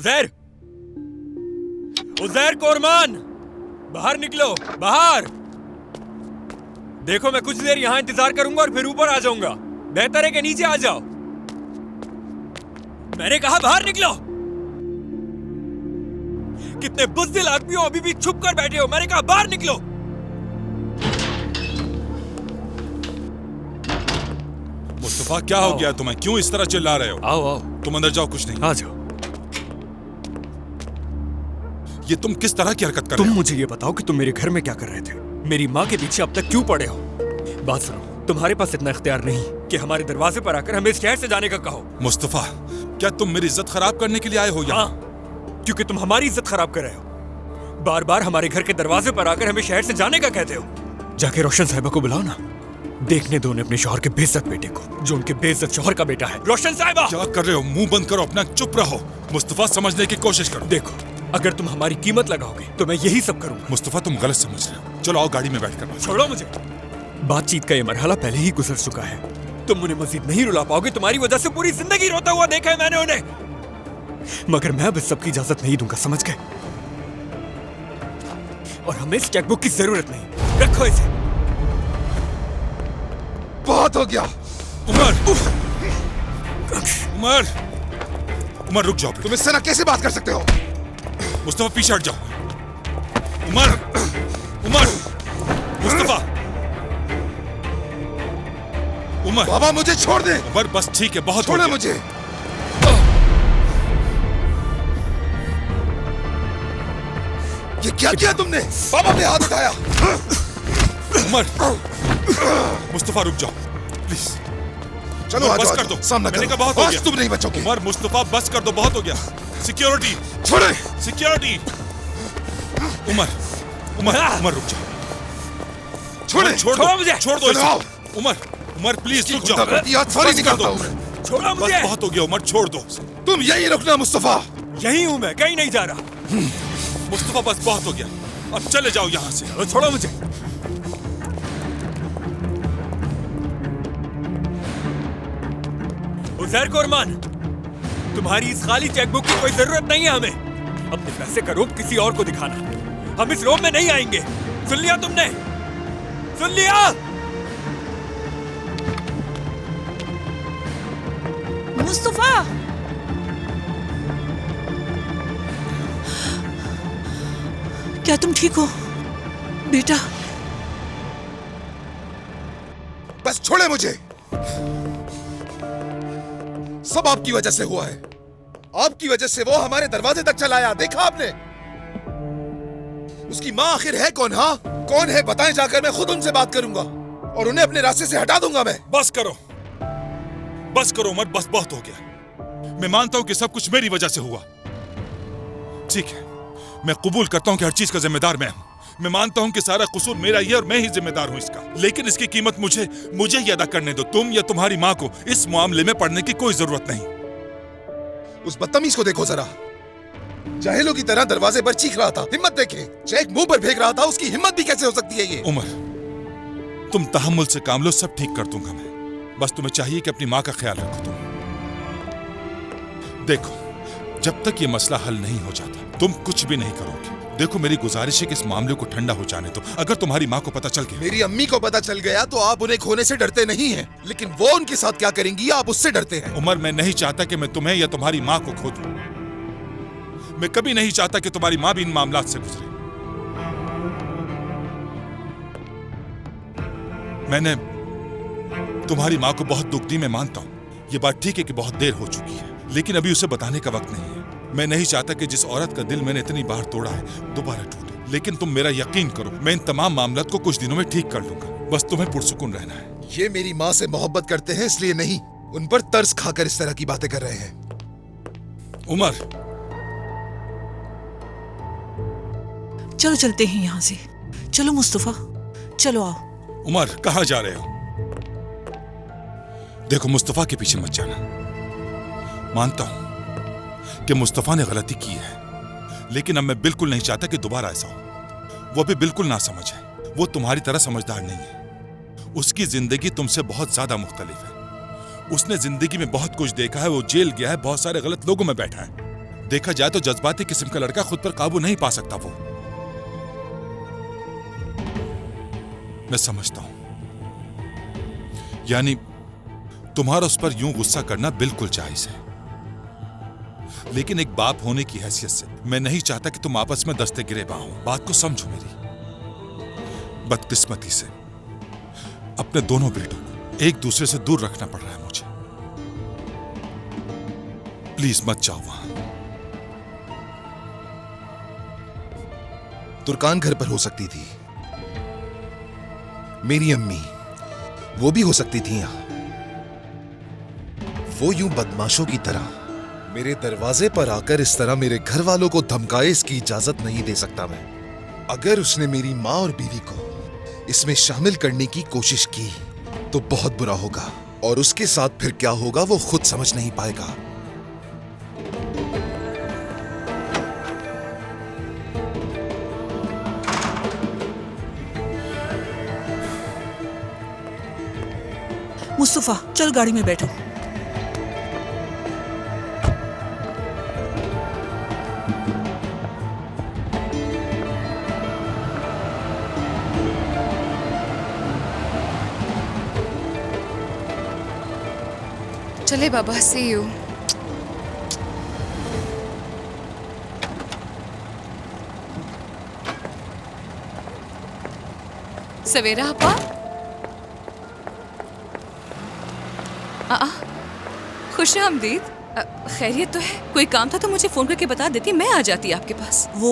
उज़ैर! उज़ैर कोरमान! बाहर निकलो, बाहर! देखो, मैं कुछ देर यहां इंतजार करूंगा और फिर ऊपर आ जाऊंगा। बेहतर है कि नीचे आ जाओ। मैंने कहा बाहर निकलो। कितने बुज़दिल आदमी हो, अभी भी छुप कर बैठे हो। मैंने कहा बाहर निकलो। मुस्तफा, क्या हो गया तुम्हें? क्यों इस तरह चिल्ला रहे हो? आओ आओ, तुम अंदर जाओ, कुछ नहीं। आ जाओ। ये तुम किस तरह की हरकत कर रहे तुम हो? मुझे ये बताओ कि तुम मेरे घर में क्या कर रहे थे? मेरी माँ के पीछे अब तक क्यों पड़े हो? बात सुनो, तुम्हारे पास इतना इख्तियार नहीं कि हमारे दरवाजे पर आकर हमें इस शहर से जाने का कहो। मुस्तफा, क्या तुम मेरी इज्जत खराब करने के लिए आए हो यहाँ? हाँ, क्योंकि तुम हमारी इज्जत खराब कर रहे हो। बार बार हमारे घर के दरवाजे पर आकर हमें शहर से जाने का कहते हो। जाके रोशन साहिबा को बुलाओ ना। देखने दो उन्हें अपने शौहर के बेइज्जत बेटे को, जो उनके बेइज्जत शौहर का बेटा है। रोशन साहिबा! क्या कर रहे हो? मुंह बंद करो, अपना चुप रहो। मुस्तफा, समझने की कोशिश करो। देखो, अगर तुम हमारी कीमत लगाओगे तो मैं यही सब करूंगा। मुस्तफा, तुम गलत समझ रहे हो। चलो आओ, गाड़ी में बैठ कर बात। छोड़ो मुझे। बातचीत का ये मरहला पहले ही गुजर चुका है। तुम उन्हें मजीद नहीं रुला पाओगे। तुम्हारी वजह से पूरी जिंदगी रोता हुआ देखा है मैंने उन्हें। मगर मैं अब इस सब की इजाजत नहीं दूंगा, समझ गए? और हमें इस चेकबुक की जरूरत नहीं। रखो इसे। बहुत हो गया। उमर! उमर! उमर, रुक जाओ। तुम इससे ना कैसे बात कर सकते हो? मुस्तफा, पीछे हट जाओ। उमर! उमर! मुस्तफा! उमर! बाबा, मुझे छोड़ दे। उमर, बस ठीक है, बहुत हो छोड़ो गया। मुझे। ये क्या किया तुमने? बाबा पे हाथ उठाया। उमर! मुस्तफा, रुक जाओ प्लीज। चलो उमर, आ बस जाओ, कर दो। सामना मैंने करो। कहा बहुत हो आज गया। तुम नहीं बचोगे। उमर, मुस्तफा, बस कर दो, बहुत हो गया। सिक्योरिटी! छोड़े। सिक्योरिटी! उमर! उमर! उमर, रुक जाओ। छोड़े। छोड़ छोड़ो दो मुझे। छोड़ दो चलो इसे। आओ। उमर! उमर, प्लीज रुक जाओ। गुंडागर्दी आज सारी बस कर निकालता दो। हूं मैं। छोड़ो बस मुझे। बहुत हो गया उमर, छोड़ दो। तुम यही रुकना मुस्तफा। यही हूं मैं, कहीं नहीं जा रहा। मुस्तफा, बस बहुत हो गया, अब चले जाओ यहाँ से। छोड़ो मुझे। उज़ैर कोरमान, तुम्हारी इस खाली चेकबुक की कोई जरूरत नहीं है हमें। अपने पैसे का रूप किसी और को दिखाना। हम इस रोब में नहीं आएंगे। सुन लिया तुमने? सुन लिया? मुस्तफा! क्या तुम ठीक हो बेटा? बस छोड़े मुझे। सब आपकी वजह से हुआ है। आपकी वजह से वो हमारे दरवाजे तक चला आया। देखा आपने? उसकी माँ आखिर है कौन? हाँ, कौन है बताएं जाकर। मैं खुद उनसे बात करूंगा और उन्हें अपने रास्ते से हटा दूंगा मैं। बस करो, बस करो उमर, बस बहुत हो गया। मैं मानता हूं कि सब कुछ मेरी वजह से हुआ। ठीक है, मैं कबूल करता हूं कि हर चीज का जिम्मेदार मैं हूं। मैं मानता हूं कि सारा कसूर मेरा ही है और मैं ही जिम्मेदार हूं इसका। लेकिन इसकी कीमत मुझे ही अदा करने दो। तुम या तुम्हारी माँ को इस मामले में पड़ने की कोई जरूरत नहीं। उस बदतमीज को देखो जरा। जाहिलों की तरह दरवाजे पर चीख रहा था। हिम्मत देखे, चेक मुंह पर फेंक रहा था। उसकी हिम्मत भी कैसे हो सकती है ये? उमर, तुम तहम्मुल से काम लो, सब ठीक कर दूंगा मैं। बस तुम्हें चाहिए कि अपनी माँ का ख्याल रखो। तुम देखो, जब तक ये मसला हल नहीं हो जाता तुम कुछ भी नहीं करोगे। देखो, मेरी गुजारिश है कि इस मामले को ठंडा हो जाने दो। अगर तुम्हारी माँ को पता चल गया। मेरी अम्मी को पता चल गया तो आप उन्हें खोने से डरते नहीं हैं, लेकिन वो उनके साथ क्या करेंगी आप उससे डरते हैं। उमर, मैं नहीं चाहता कि मैं तुम्हें या तुम्हारी माँ को खो दूं। मैं कभी नहीं चाहता कि तुम्हारी माँ भी इन मामलात से गुजरे। मैंने तुम्हारी माँ को बहुत दुख दी, मैं मानता हूं। ये बात ठीक है कि बहुत देर हो चुकी है, लेकिन अभी उसे बताने का वक्त नहीं है। मैं नहीं चाहता कि जिस औरत का दिल मैंने इतनी बार तोड़ा है दोबारा टूटे। लेकिन तुम मेरा यकीन करो, मैं इन तमाम मामलात को कुछ दिनों में ठीक कर लूंगा। बस तुम्हें पुरसुकून रहना है। ये मेरी माँ से मोहब्बत करते हैं इसलिए नहीं, उन पर तरस खाकर इस तरह की बातें कर रहे हैं। उमर, चलो चलते हैं यहाँ से। चलो मुस्तफा, चलो आओ। उमर, कहाँ जा रहे हो? देखो, मुस्तफा के पीछे मत जाना। मानता हूं कि मुस्तफा ने गलती की है, लेकिन अब मैं बिल्कुल नहीं चाहता कि दोबारा ऐसा हो। वो भी बिल्कुल ना समझ है। वो तुम्हारी तरह समझदार नहीं है। उसकी जिंदगी तुमसे बहुत ज्यादा मुख्तलिफ है। उसने जिंदगी में बहुत कुछ देखा है। वो जेल गया है, बहुत सारे गलत लोगों में बैठा है। देखा जाए तो जज्बाती किस्म का लड़का खुद पर काबू नहीं पा सकता वो। मैं समझता हूं, यानी तुम्हारा उस पर यूं गुस्सा करना बिल्कुल जायज है, लेकिन एक बाप होने की हैसियत से मैं नहीं चाहता कि तुम आपस में दस्ते गिरेबां हो। बात को समझो मेरी। बदकिस्मती से अपने दोनों बेटों को एक दूसरे से दूर रखना पड़ रहा है मुझे। प्लीज मत जाओ वहां। तुर्कान घर पर हो सकती थी, मेरी अम्मी वो भी हो सकती थी यहां। वो यूं बदमाशों की तरह मेरे दरवाजे पर आकर इस तरह मेरे घर वालों को धमकाए, इसकी इजाजत नहीं दे सकता मैं। अगर उसने मेरी माँ और बीवी को इसमें शामिल करने की कोशिश की तो बहुत बुरा होगा, और उसके साथ फिर क्या होगा वो खुद समझ नहीं पाएगा। मुस्तफा चल गाड़ी में बैठो। चले बाबा, सी यू। सवेरा आपा। खुश आमदीद। खैरियत तो है? कोई काम था तो मुझे फोन करके बता देती, मैं आ जाती आपके पास। वो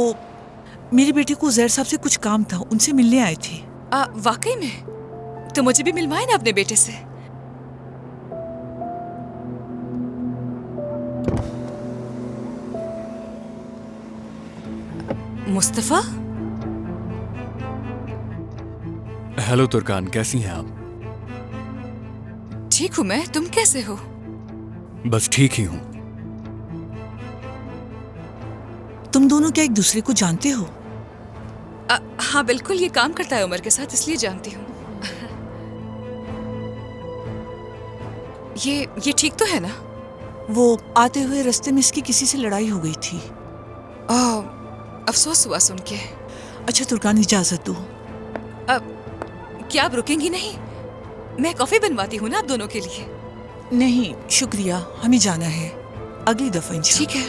मेरी बेटी को जहर साहब से कुछ काम था, उनसे मिलने आए थे। वाकई में? तो मुझे भी मिलवाए ना अपने बेटे से। मुस्तफा। हेलो तुर्कान, कैसी हैं आप? ठीक हूं मैं, तुम कैसे हो? बस ठीक ही हूं। तुम दोनों क्या एक दूसरे को जानते हो? हाँ बिल्कुल, ये काम करता है उमर के साथ, इसलिए जानती हूँ। ये ठीक तो है ना? वो आते हुए रास्ते में इसकी किसी से लड़ाई हो गई थी। अफसोस हुआ सुन के। अच्छा तुर्कान, इजाजत दो। क्या आप रुकेंगी नहीं? मैं कॉफी बनवाती हूँ ना आप दोनों के लिए। नहीं शुक्रिया, हमें जाना है, अगली दफा इंशाल्लाह। ठीक है।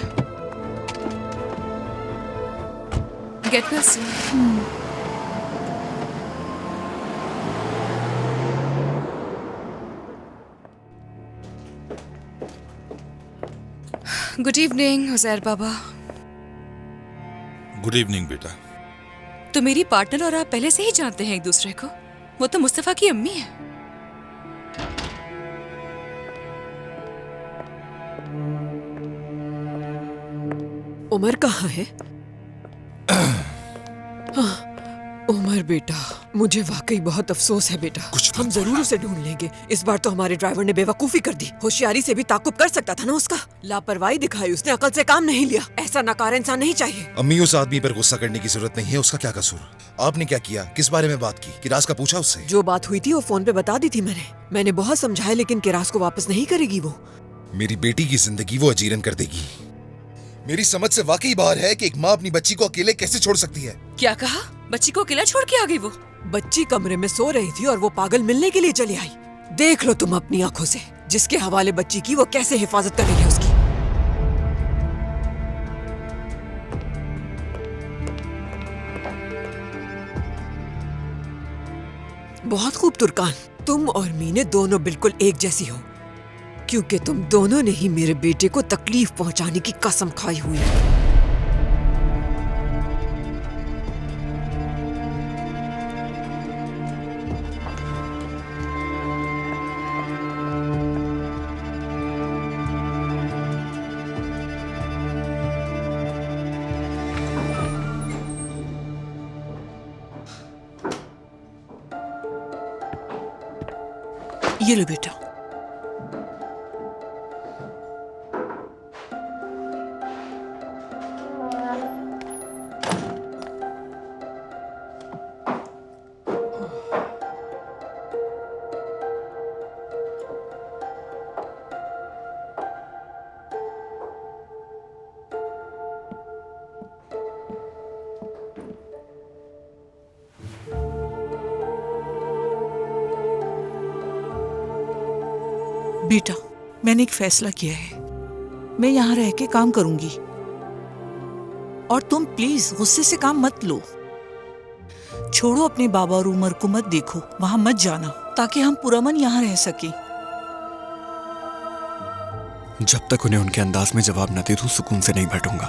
Get well soon. Good evening Uzair बाबा। गुड इवनिंग बेटा। तो मेरी पार्टनर और आप पहले से ही जानते हैं एक दूसरे को? वो तो मुस्तफा की अम्मी है। उमर कहाँ है? उमर बेटा, मुझे वाकई बहुत अफसोस है बेटा। हम जरूर उसे ढूंढ लेंगे। इस बार तो हमारे ड्राइवर ने बेवकूफी कर दी। होशियारी से भी ताकुब कर सकता था ना उसका। लापरवाही दिखाई उसने, अकल से काम नहीं लिया। ऐसा नकारा इंसान नहीं चाहिए। अम्मी, उस आदमी पर गुस्सा करने की जरूरत नहीं है, उसका क्या कसूर? आपने क्या किया? किस बारे में बात की? किरास का पूछा उससे? जो बात हुई थी वो फोन पे बता दी थी मैंने बहुत समझाया, लेकिन किरास को वापस नहीं करेगी वो। मेरी बेटी की जिंदगी वो अजीरन कर देगी। मेरी समझ से वाकई बाहर है कि एक माँ अपनी बच्ची को अकेले कैसे छोड़ सकती है। क्या कहा? बच्ची को अकेला छोड़ के आ गई वो? बच्ची कमरे में सो रही थी और वो पागल मिलने के लिए चली आई। देख लो तुम अपनी आंखों से, जिसके हवाले बच्ची की वो कैसे हिफाजत कर रही है उसकी। बहुत खूब तुर्कान, तुम और मीने दोनों बिल्कुल एक जैसी हो, क्योंकि तुम दोनों ने ही मेरे बेटे को तकलीफ पहुंचाने की कसम खाई हुई है। ये लो बेटा। बेटा, मैंने एक फैसला किया है। मैं यहाँ रह के काम करूंगी और तुम प्लीज गुस्से से काम मत लो। छोड़ो अपने बाबा और उमर को, मत देखो, वहां मत जाना, ताकि हम पुरअमन यहाँ रह सके। जब तक उन्हें उनके अंदाज में जवाब न दे दूं, सुकून से नहीं बैठूंगा।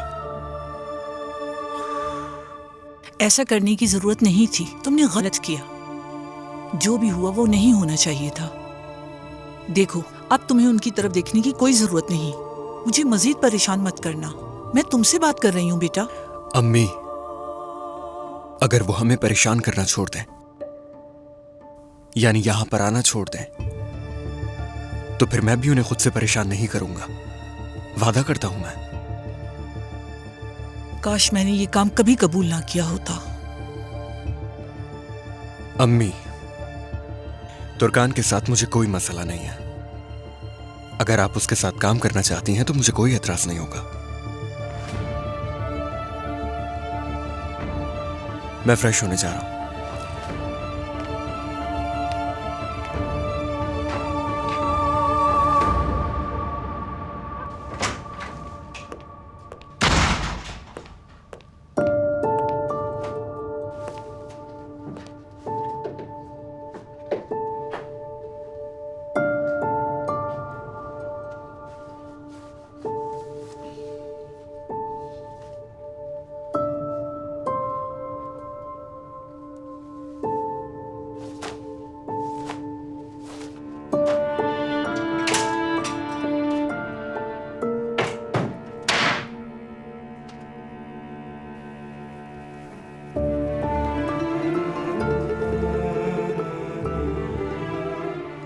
ऐसा करने की जरूरत नहीं थी, तुमने गलत किया। जो भी हुआ वो नहीं होना चाहिए था। देखो, अब तुम्हें उनकी तरफ देखने की कोई जरूरत नहीं। मुझे मजीद परेशान मत करना। मैं तुमसे बात कर रही हूँ बेटा। अम्मी, अगर वो हमें परेशान करना छोड़ दें, यानी यहां पर आना छोड़ दें, तो फिर मैं भी उन्हें खुद से परेशान नहीं करूंगा। वादा करता हूं मैं। काश मैंने ये काम कभी कबूल ना किया होता। अम्मी, तुर्कान के साथ मुझे कोई मसला नहीं है। अगर आप उसके साथ काम करना चाहती हैं तो मुझे कोई एतराज नहीं होगा। मैं फ्रेश होने जा रहा हूं।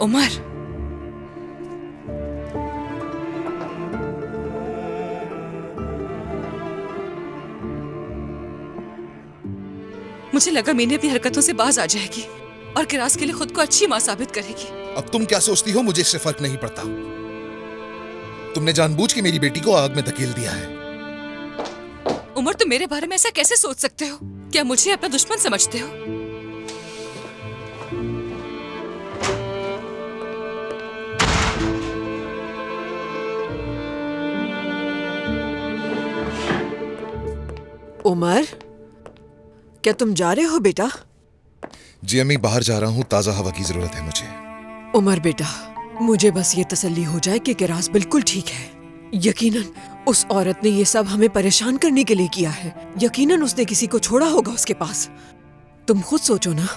उमर, मुझे लगा मीने अपनी हरकतों से बाज आ जाएगी और किरास के लिए खुद को अच्छी मां साबित करेगी। अब तुम क्या सोचती हो, मुझे इससे फर्क नहीं पड़ता। तुमने जानबूझ के मेरी बेटी को आग में धकेल दिया है। उमर, तुम मेरे बारे में ऐसा कैसे सोच सकते हो? क्या मुझे अपना दुश्मन समझते हो? उमर, क्या तुम जा रहे हो बेटा? जी अम्मी, बाहर जा रहा हूँ, ताजा हवा की जरूरत है मुझे। उमर बेटा, मुझे बस ये तसल्ली हो जाए कि किरास बिल्कुल ठीक है। यकीनन उस औरत ने ये सब हमें परेशान करने के लिए किया है। यकीनन उसने किसी को छोड़ा होगा उसके पास। तुम खुद सोचो ना,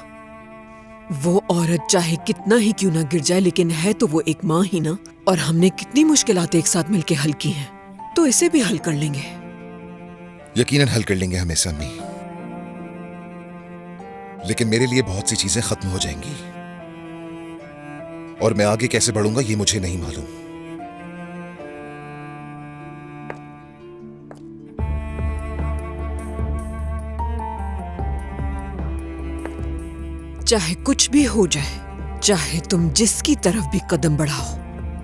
वो औरत चाहे कितना ही क्यों ना गिर जाए, लेकिन है तो वो एक माँ ही ना। और हमने कितनी मुश्किलात एक साथ मिलके हल की हैं, तो इसे भी हल कर लेंगे। यकीनन हल कर लेंगे हम इसे अम्मी, लेकिन मेरे लिए बहुत सी चीजें खत्म हो जाएंगी और मैं आगे कैसे बढ़ूंगा ये मुझे नहीं मालूम। चाहे कुछ भी हो जाए, चाहे तुम जिसकी तरफ भी कदम बढ़ाओ,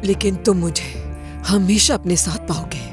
लेकिन तुम मुझे हमेशा अपने साथ पाओगे।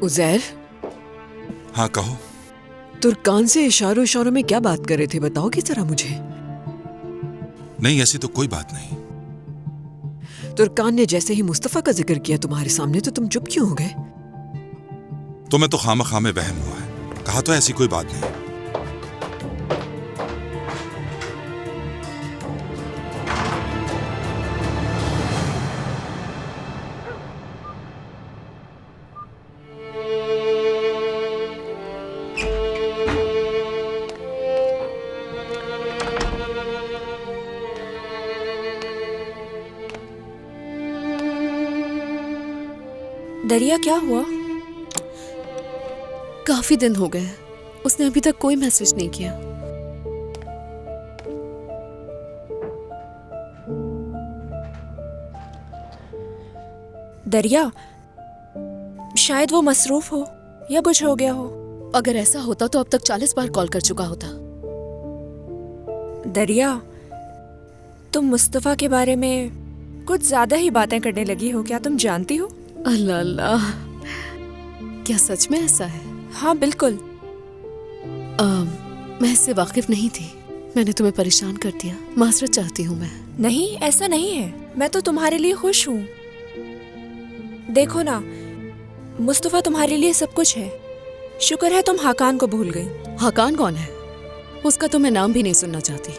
उज़ैर, हाँ कहो। तुर्कान से इशारों इशारों में क्या बात कर रहे थे, बताओगे जरा मुझे? नहीं, ऐसी तो कोई बात नहीं। तुर्कान ने जैसे ही मुस्तफा का जिक्र किया तुम्हारे सामने, तो तुम चुप क्यों हो गए? तुम्हें तो खामखा में वहम हुआ है। कहा तो ऐसी कोई बात नहीं। दरिया क्या हुआ? काफी दिन हो गए, उसने अभी तक कोई मैसेज नहीं किया। दरिया, शायद वो मसरूफ हो या कुछ हो गया हो। अगर ऐसा होता तो अब तक 40 बार कॉल कर चुका होता। दरिया, तुम मुस्तफा के बारे में कुछ ज्यादा ही बातें करने लगी हो, क्या तुम जानती हो? अल्लाह अल्लाह, क्या सच में ऐसा है? हाँ बिल्कुल। मैं इससे वाकिफ नहीं थी, मैंने तुम्हें परेशान कर दिया, माजरत चाहती हूँ मैं। नहीं, ऐसा नहीं है, मैं तो तुम्हारे लिए खुश हूँ। देखो ना, मुस्तफा तुम्हारे लिए सब कुछ है। शुक्र है तुम हाकान को भूल गई। हाकान कौन है? उसका तो मैं नाम भी नहीं सुनना चाहती।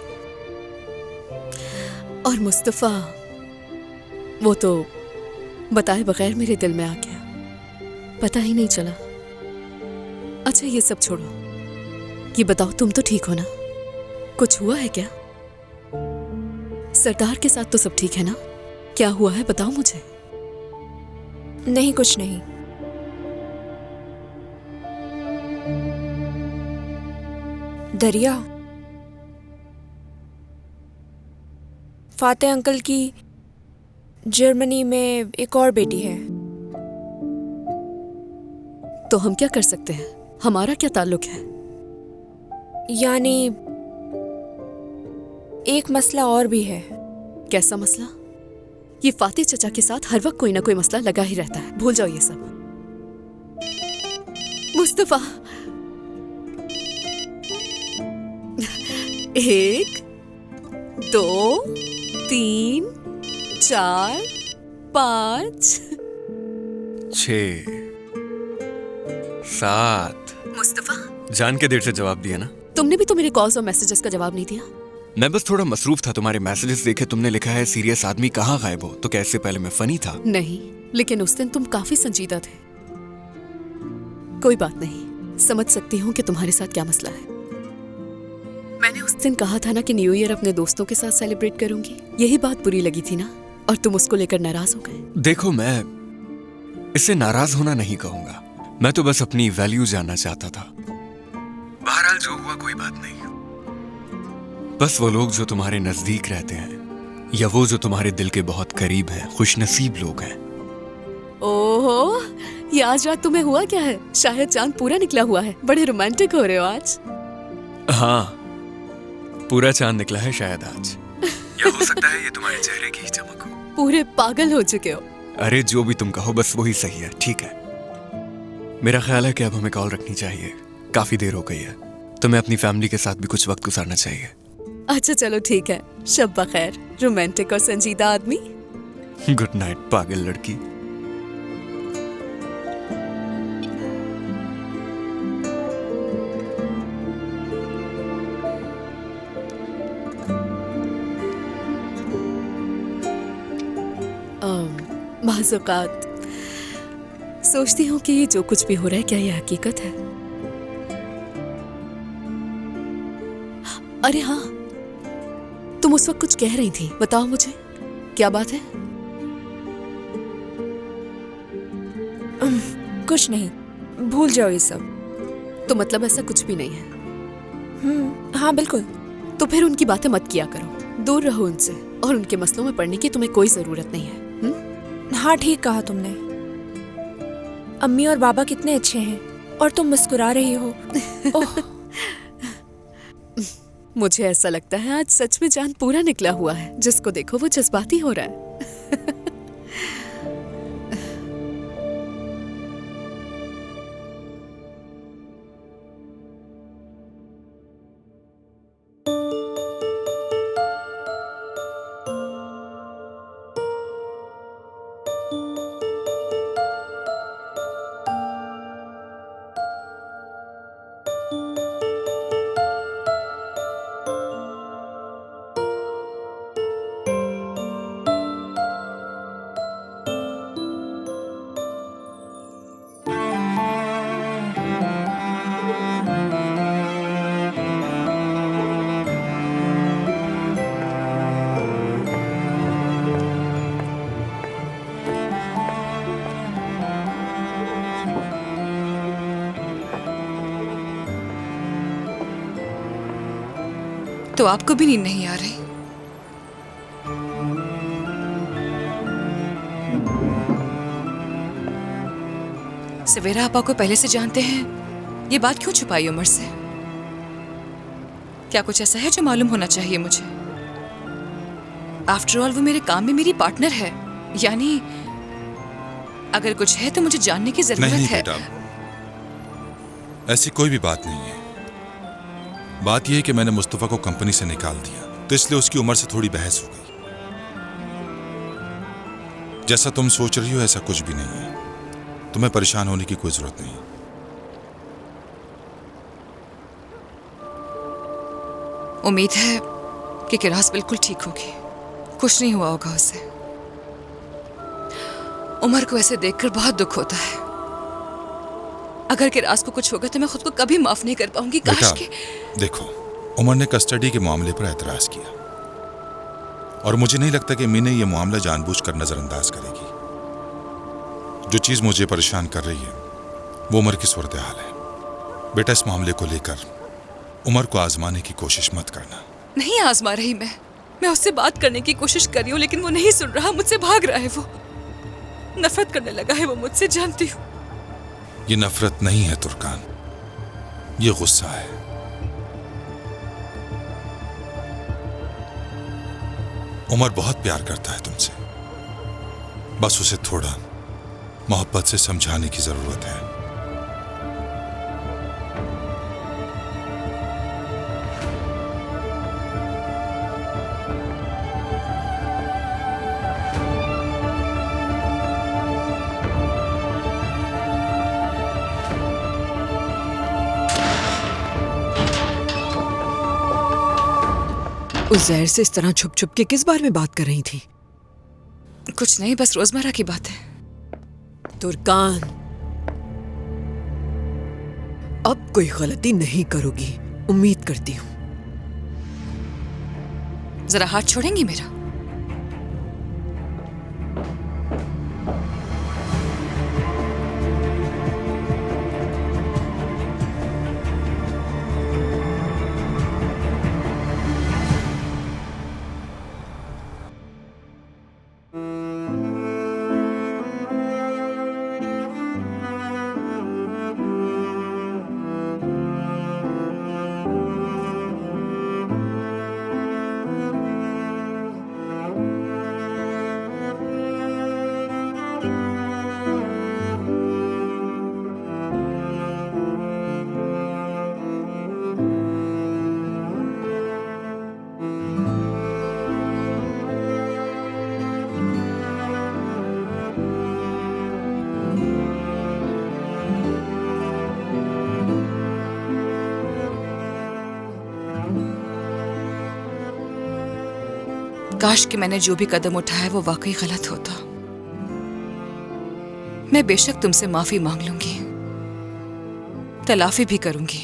और मुस्तफा, वो तो बताए बगैर मेरे दिल में आ गया, पता ही नहीं चला। अच्छा ये सब छोड़ो, ये बताओ तुम तो ठीक हो ना? कुछ हुआ है क्या? सरदार के साथ तो सब ठीक है ना? क्या हुआ है बताओ मुझे। नहीं, कुछ नहीं। दरिया, फाते अंकल की जर्मनी में एक और बेटी है। तो हम क्या कर सकते हैं? हमारा क्या ताल्लुक है? यानी एक मसला और भी है। कैसा मसला? ये फाते चचा के साथ हर वक्त कोई ना कोई मसला लगा ही रहता है, भूल जाओ ये सब। मुस्तफा, 1 2 3 4 5 6 7। मुस्तफा, जान के देर से जवाब दिया ना? तुमने भी तो मेरे कॉल्स और मैसेजेस का जवाब नहीं दिया। मैं बस थोड़ा मसरूफ था। तुम्हारे मैसेजेस देखे, तुमने लिखा है सीरियस आदमी कहाँ गायब हो, तो क्या इससे पहले मैं फनी था? नहीं, लेकिन उस दिन तुम काफी संजीदा थे। कोई बात नहीं, समझ सकती हूँ कि तुम्हारे साथ क्या मसला है। मैंने उस दिन कहा था ना कि न्यू ईयर अपने दोस्तों के साथ सेलिब्रेट करूंगी, यही बात बुरी लगी थी ना, और तुम उसको लेकर नाराज हो गए। देखो, मैं इससे नाराज होना नहीं कहूंगा, मैं तो बस अपनी वैल्यू जानना चाहता था। बहरहाल जो हुआ कोई बात नहीं। बस वो लोग जो तुम्हारे नजदीक रहते हैं या वो जो तुम्हारे दिल के बहुत करीब हैं, खुशनसीब लोग हैं। ओहो, ये आज रात तुम्हें हुआ क्या है? शायद चांद पूरा निकला हुआ है, बड़े रोमांटिक हो रहे हो आज। हाँ, पूरा चांद निकला है शायद आज, या हो सकता है ये तुम्हारे चेहरे की ही चमक हो। पूरे पागल हो चुके हो। अरे जो भी तुम कहो, बस वही सही है, ठीक है? मेरा ख्याल है कि अब हमें कॉल रखनी चाहिए, काफी देर हो गई है। तुम्हें अपनी फैमिली के साथ भी कुछ वक्त गुजारना चाहिए। अच्छा चलो ठीक है, शब बखैर रोमांटिक और संजीदा आदमी। गुड नाइट पागल लड़की। बाज़-औक़ात सोचती हूँ कि ये जो कुछ भी हो रहा है, क्या ये हकीकत है? अरे हाँ, तुम उस वक्त कुछ कह रही थी, बताओ मुझे, क्या बात है? कुछ नहीं, भूल जाओ ये सब। तो मतलब ऐसा कुछ भी नहीं है? हाँ बिल्कुल। तो फिर उनकी बातें मत किया करो, दूर रहो उनसे, और उनके मसलों में पड़ने की तुम्हें कोई जरूरत नहीं है। हाँ ठीक कहा तुमने। अम्मी और बाबा कितने अच्छे हैं, और तुम मुस्कुरा रही हो। ओह, मुझे ऐसा लगता है आज सच में चांद पूरा निकला हुआ है, जिसको देखो वो जज्बाती हो रहा है। तो आपको भी नींद नहीं आ रही? सवेरा आपा को पहले से जानते हैं, ये बात क्यों छुपाई उमर से? क्या कुछ ऐसा है जो मालूम होना चाहिए मुझे? आफ्टर ऑल वो मेरे काम में मेरी पार्टनर है, यानी अगर कुछ है तो मुझे जानने की जरूरत नहीं है। बेटा, ऐसी कोई भी बात नहीं है। बात यह है कि मैंने मुस्तफा को कंपनी से निकाल दिया, तो इसलिए उसकी उम्र से थोड़ी बहस हो गई। जैसा तुम सोच रही हो ऐसा कुछ भी नहीं है। तुम्हें परेशान होने की कोई जरूरत नहीं। उम्मीद है कि किरास बिल्कुल ठीक होगी, कुछ नहीं हुआ होगा उसे। उमर को ऐसे देखकर बहुत दुख होता है। अगर किरास को कुछ होगा तो मैं खुद को कभी माफ नहीं कर पाऊंगी। काश बेटा, कि देखो, उमर ने कस्टडी के मामले पर एतराज किया और मुझे नहीं लगता कि मीना ये मामला जानबूझकर नजरअंदाज करेगी। जो चीज मुझे परेशान कर रही है वो उमर की सूरत हाल है। बेटा, इस मामले को लेकर उमर को आजमाने की कोशिश मत करना। नहीं आजमा रही मैं उससे बात करने की कोशिश कर रही हूँ, लेकिन वो नहीं सुन रहा, मुझसे भाग रहा है। वो नफरत करने लगा है वो मुझसे, जानती हूँ। ये नफरत नहीं है तुर्कान, ये गुस्सा है। उमर बहुत प्यार करता है तुमसे, बस उसे थोड़ा मोहब्बत से समझाने की जरूरत है। उस जहर से इस तरह छुप छुप के किस बारे में बात कर रही थी? कुछ नहीं, बस रोजमर्रा की बात है। तुर्कान, अब कोई गलती नहीं करोगी, उम्मीद करती हूँ। जरा हाथ छोड़ेंगी मेरा? काश कि मैंने जो भी कदम उठाया वो वाकई गलत होता। मैं बेशक तुमसे माफी मांग लूंगी, तलाफी भी करूंगी,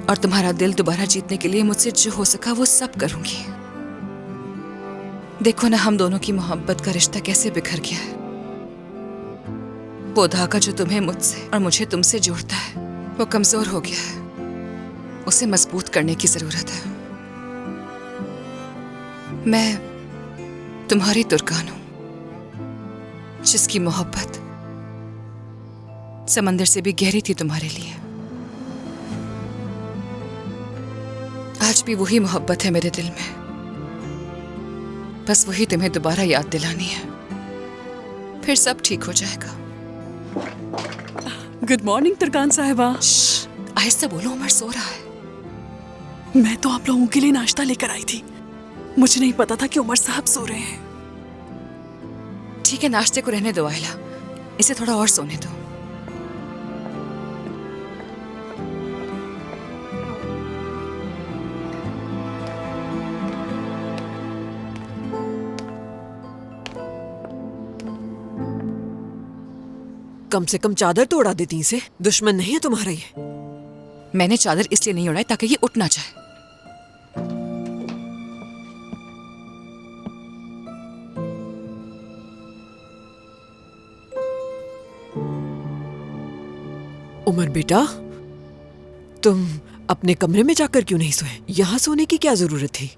और तुम्हारा दिल दोबारा जीतने के लिए मुझसे जो हो सका वो सब करूंगी। देखो ना, हम दोनों की मोहब्बत का रिश्ता कैसे बिखर गया है। वो धागा जो तुम्हें मुझसे और मुझे तुमसे जोड़ता है वो कमजोर हो गया है। उसे मजबूत करने की जरूरत है। मैं तुम्हारी तुर्कान हूं, जिसकी मोहब्बत समंदर से भी गहरी थी तुम्हारे लिए। आज भी वही मोहब्बत है मेरे दिल में, बस वही तुम्हें दोबारा याद दिलानी है, फिर सब ठीक हो जाएगा। गुड मॉर्निंग तुर्कान साहिबा। आहिस्ता बोलो, उमर सो रहा है। मैं तो आप लोगों के लिए नाश्ता लेकर आई थी, मुझे नहीं पता था कि उमर साहब सो रहे हैं। ठीक है, नाश्ते को रहने दो आयला, इसे थोड़ा और सोने दो। कम से कम चादर तो उड़ा देती इसे, दुश्मन नहीं है तुम्हारा ये। मैंने चादर इसलिए नहीं उड़ाई ताकि ये उठ ना जाए। उमर बेटा, तुम अपने कमरे में जाकर क्यों नहीं सोए? यहाँ सोने की क्या जरूरत थी?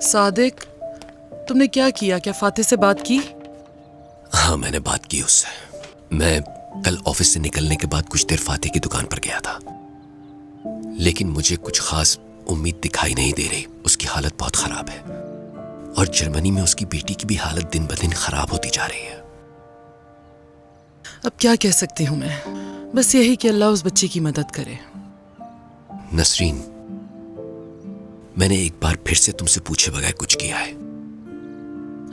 सादिक, तुमने क्या किया? क्या फातिह से बात की? हाँ, मैंने बात की उससे। मैं कल ऑफिस से निकलने के बाद कुछ देर फातिह की दुकान पर गया था, लेकिन मुझे कुछ खास उम्मीद दिखाई नहीं दे रही। उसकी हालत बहुत खराब है और जर्मनी में उसकी बेटी की भी हालत दिन ब दिन खराब होती जा रही है। अब क्या कह सकती हूँ मैं? बस यही कि अल्लाह उस बच्ची की मदद करे। नसरीन, मैंने एक बार फिर से तुमसे पूछे बगैर कुछ किया है।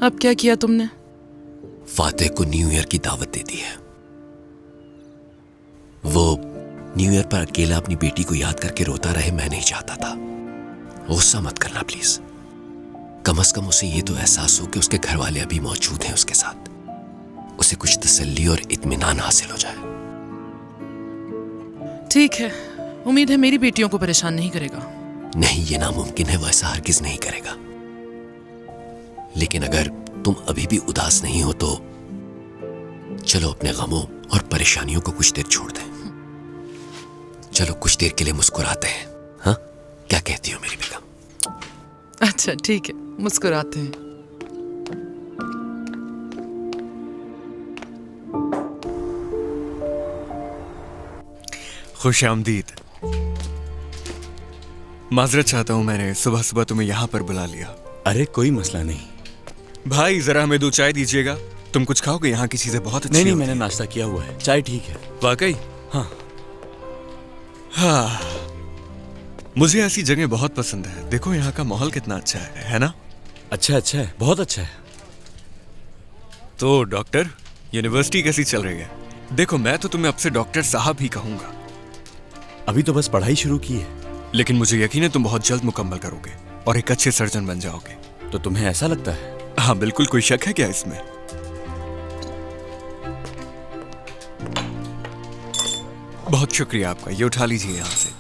अब क्या किया तुमने? फातिह को न्यू ईयर की दावत दे दी है। वो न्यू ईयर पर अकेला अपनी बेटी को याद करके रोता रहे, मैं नहीं चाहता था। गुस्सा मत करना प्लीज। कम से कम उसे ये तो एहसास हो कि उसके घर वाले अभी मौजूद हैं उसके साथ। उसे कुछ तसल्ली और इत्मीनान हासिल हो जाए। ठीक है, उम्मीद है मेरी बेटियों को परेशान नहीं करेगा। नहीं, ये नामुमकिन है, वैसा हरगिज नहीं करेगा। लेकिन अगर तुम अभी भी उदास नहीं हो तो चलो अपने गमों और परेशानियों को कुछ देर छोड़ दें। चलो कुछ देर के लिए मुस्कुराते हैं। हाँ, क्या कहती हो मेरी बेगम? अच्छा ठीक है, मुस्कुराते हैं। खुश आमदीद। माजरत चाहता हूं, मैंने सुबह सुबह तुम्हें यहां पर बुला लिया। अरे कोई मसला नहीं भाई, जरा हमें 2 चाय दीजिएगा। तुम कुछ खाओगे? यहाँ की चीजें बहुत अच्छी नहीं, होती मैंने हैं। नाश्ता किया हुआ है, चाय ठीक है। वाकई? हाँ। हाँ, मुझे ऐसी जगह बहुत पसंद है। देखो यहाँ का माहौल कितना अच्छा है ना? अच्छा है, बहुत अच्छा है। तो डॉक्टर, यूनिवर्सिटी कैसी चल रही है? देखो, मैं तो तुम्हें अब से डॉक्टर साहब ही कहूंगा। अभी तो बस पढ़ाई शुरू की है। लेकिन मुझे यकीन है तुम बहुत जल्द मुकम्मल करोगे और एक अच्छे सर्जन बन जाओगे। तो तुम्हें ऐसा लगता है? हाँ बिल्कुल, कोई शक है क्या इसमें? बहुत शुक्रिया आपका, ये उठा लीजिए यहाँ से।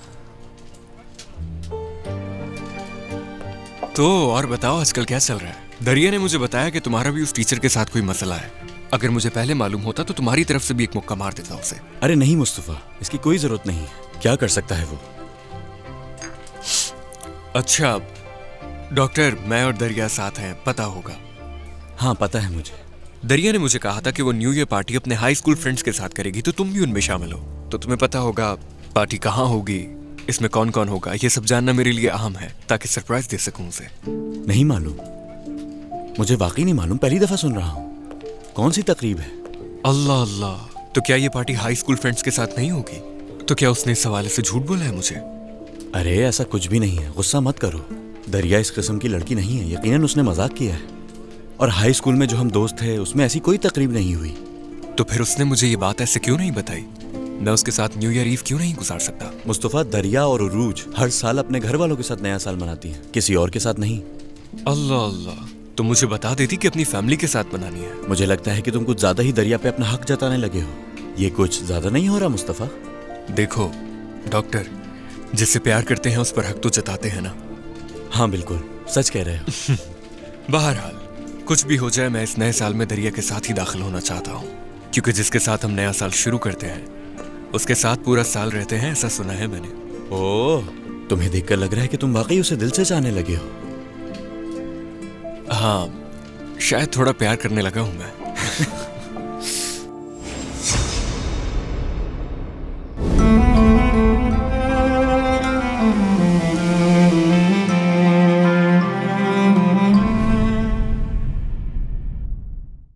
तो और बताओ, आजकल क्या चल रहा है? दरिया ने मुझे बताया कि तुम्हारा भी उस टीचर के साथ कोई मसला है। अगर मुझे पहले मालूम होता तो तुम्हारी तरफ से भी एक मुक्का मार देता उसे। अरे नहीं मुस्तफा, इसकी कोई जरूरत नहीं है। क्या कर सकता है वो? अच्छा डॉक्टर, मैं और दरिया साथ हैं, पता होगा? हाँ पता है मुझे। दरिया ने मुझे कहा था कि वो न्यू ईयर पार्टी अपने हाई स्कूल फ्रेंड्स के साथ करेगी, तो तुम भी उनमें शामिल हो। तो तुम्हें पता होगा पार्टी कहाँ होगी, इसमें कौन कौन होगा। ये सब जानना मेरे लिए अहम है ताकि सरप्राइज दे सकूं उसे। नहीं मालूम, मुझे वाकई नहीं मालूम, पहली दफा सुन रहा हूँ। कौन सी तकरीब है? अल्लाह अल्लाह, तो क्या ये पार्टी हाई स्कूल फ्रेंड्स के साथ नहीं होगी? तो क्या उसने इस हवाले से झूठ बोला है मुझे? अरे ऐसा कुछ भी नहीं है, गुस्सा मत करो। दरिया इस किस्म की लड़की नहीं है, यकीनन उसने मजाक किया है। और हाई स्कूल में जो हम दोस्त थे उसमें ऐसी कोई तकरीब नहीं हुई। तो फिर उसने मुझे ये बात ऐसे क्यों नहीं बताई? मैं उसके साथ न्यू ईयर ईव क्यों नहीं गुजार सकता? मुस्तफा, दरिया और उरूज हर साल अपने घर वालों के साथ नया साल मनाती है, किसी और के साथ नहीं। अल्लाह अल्लाह, तो मुझे बता देती कि अपनी फैमिली के साथ मनानी है। मुझे लगता है कि तुम कुछ ज्यादा ही दरिया पे अपना हक जताने लगे हो। ये कुछ ज्यादा नहीं हो रहा मुस्तफा? देखो डॉक्टर, जिससे प्यार करते हैं उस पर हक तो जताते हैं ना। हाँ बिल्कुल, सच कह रहे हो। बहरहाल कुछ भी हो जाए, मैं इस नए साल में दरिया के साथ ही दाखिल होना चाहता हूँ, क्योंकि जिसके साथ हम नया साल शुरू करते हैं उसके साथ पूरा साल रहते हैं, ऐसा सुना है मैंने। ओह, तुम्हें देखकर लग रहा है कि तुम वाकई उसे दिल से चाहने लगे हो। हाँ, शायद थोड़ा प्यार करने लगा हूं मैं।